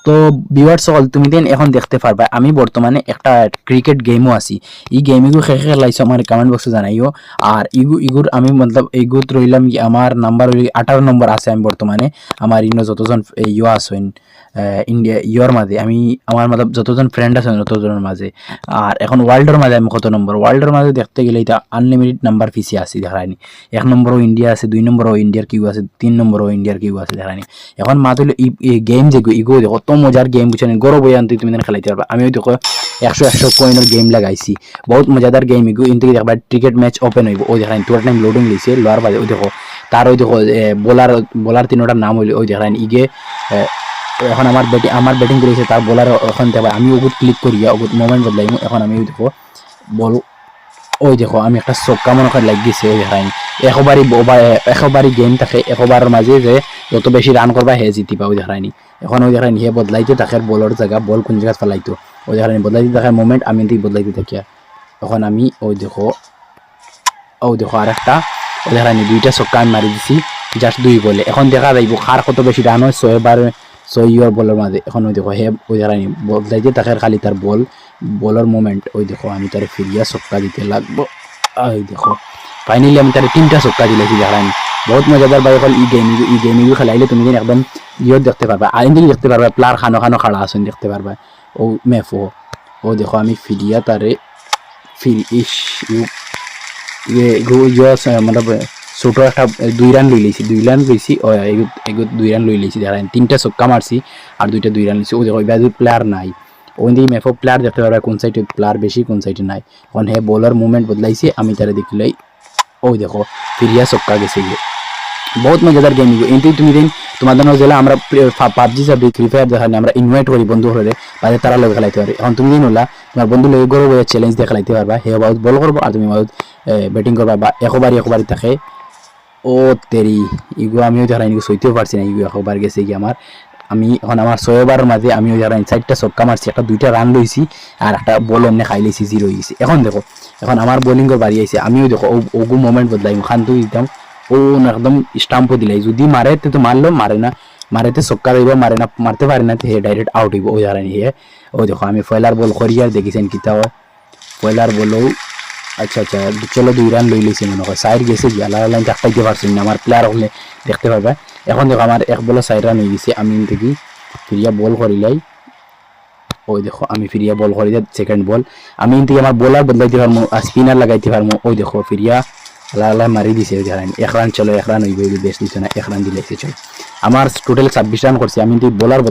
তো ভিউয়ার্স সকল তুমি দেন এখন দেখতে পারবা আমি বর্তমানে একটা ক্রিকেট গেমও আছি। এই গেমিগু খেলে খেলাইছো আমার কমেন্ট বক্সে জানাইও। আর ইগুর আমি মতলব ইগুত রইলাম আমার নাম্বার 18 নম্বর আছে। আমি বর্তমানে আমার ইনো যতজন ইয়ো আছেন ইন্ডিয়া ইয়োর মাঝে আমি আমার মতলব যতজন ফ্রেন্ড আছেন ততজনের মাঝে। আর এখন ওয়ার্ল্ডের মাঝে আমি কত নম্বর ওয়ার্ল্ডের মাঝে দেখতে গেলে এটা আনলিমিটেড নাম্বার পিছিয়ে আছি দেখায়নি। 1 নম্বরও ইন্ডিয়া আছে, 2 নম্বরও ইন্ডিয়ার কিউ আছে, 3 নম্বরও ইন্ডিয়ার কিউ আছে দেখায়নি। এখন মাত্র গেম যে ইগো কত মজার গেম বুঝছেন, গরো বই আনতে তুমি খেলাইতে পারবা। আমিও দেখো 100 কয়েনের গেম লাগাইছি, বহুত মজাদার গেম ইগো। ইনতে দেখবা ক্রিকেট ম্যাচ ওপেন হইব ওই দেখায়নি তোর টাইম লোডিং লিছে লোয়ার বাজে ওই দেখো তার ওই দেখো বোলার তিনটার নাম হইলো ওই দেখায়নি ইগে। এখন আমার ব্যাটিং করেছে তার বোলার এখন দেখবা আমি ওগুত ক্লিক করিয়া ওগুত মোমেন্ট বদলাইমু। এখন আমি ওই দেখো বল ওই দেখো আমি একটা চক্কা মনে করে লাগ গেছে ওই দেখায়নি। একবারই গেম থাকে, একবারের মাঝে যে যত বেশি রান করবা হে জিতিবা ওই দেখায়নি। এখন ওই দেখায়নি হে বদলাইতে থাকে বলের জায়গা বল কোন জায়গা ফেলাইতো ওই দেখায়নি বদলাইতে থাকে মোমেন্ট আমি ঠিক বদলাইতে থাকিয়া। এখন আমি ওই দেখো আর একটা ওই দেখায়নি 2টা চক্কা আমি মারি দিছি জাস্ট 2 বলে। এখন দেখা যাইব কার কত বেশি রান হয় 6 বলের মাঝে। এখন ওই দেখো হে ওই দেখায়নি বদলাইতে থাকে খালি তার বলের মোমেন্ট ওই দেখো আমি তার ফিরিয়া চক্কা দিতে লাগবো। ওই দেখো ফাইনালি আমি তার 3টা চক্কা দিলেছি দেখায়নি। বহুত মজাদার ভাই হল ই গেমিং খেলাইলে তুমি একদম ইয়র দেখতে পারবা আইন দিকে দেখতে পারবা প্লার খানো খাড়া আছেন দেখতে পারবা ও মেফো। ও দেখো আমি ফিরিয়া তারে মতলব ছোট একটা 2 রান লইছি 2 রান লইছি দেখায় 3টা চক্কা মারছি আর 2 রান লইছি। ও দেখো এবার প্লেয়ার নাই ওই দিকে মেফো প্লেয়ার দেখতে পারবা কোন সাইডে প্লেয়ার বেশি কোন সাইডে নাই। এখন হে বোলার মুভমেন্ট বদলাইছে আমি তারে দেখলাই ওই দেখো ফিরিয়া চক্কা গেছে গিয়ে। বহুত মজাদার গেম এগুলো। এমনি তুমি দিন তোমাদের জেলা আমরা পাবজি সাবি ফ্রি ফায়ার দেখানি আমরা ইনভাইট করি বন্ধু হলে বাজে তারা লোক খেলাইতে পারে। এখন তুমি দিন হলা তোমার বন্ধু লোক গরো বইয়া চ্যালেঞ্জ দিয়ে খেলাইতে পারবা। হে বহুত বল করবো আর তুমি বহুত ব্যাটিং করবা বা একবারই থাকে। ও তেরি ইগো আমিও দেখা ইগো সইতেও পারছি না ইগো একবার গেছে কি আমি এখন আমার 6 মাঝে আমিও যারা 4টা চক্কা মারছি একটা 2টা রান লইছি আর একটা বল এমনি খাই লইছি 0 হয়ে গেছে। এখন দেখো এখন আমার বোলিংয়ের বাড়ি আইছে আমিও দেখো ওগু মোমেন্ট বদলাই খান্তু দিতাম ও একদম স্টাম্পও দিলাই যদি মারে তো মারলো মারেতে চক্কা দিব মারে না মারতে পারে না হে ডাইরেক্ট আউট হইব ওই হারানি হে। ও দেখো আমি ফয়লার বল করি আর দেখিছেন কিতা হয় ফয়লার বলও আচ্ছা চলো 2 রান লই লইছি মনে হয় সাইড গেছে গিয়ালা লাইন চাকটাইতে পারছি না আমার প্লেয়ার হলে দেখতে পারবে। এখন দেখো আমার 1 বলে 4 রান হয়ে গেছে আমি থেকে ফিরিয়া বল করিলাই। ওই দেখো আমি ফিরিয়া বল করি সেকেন্ড বল আমি থেকে আমার বোলার বদলাইতে পারবো আর স্পিনার লাগাইতে পারবো। ওই দেখো ফিরিয়া লালা মারি দিছে 1 রান চলো 1 রান হইবে বেশ দিছে না 1 রান দিলেছে চলো আমার টোটাল 26 রান করছি আমি বোলার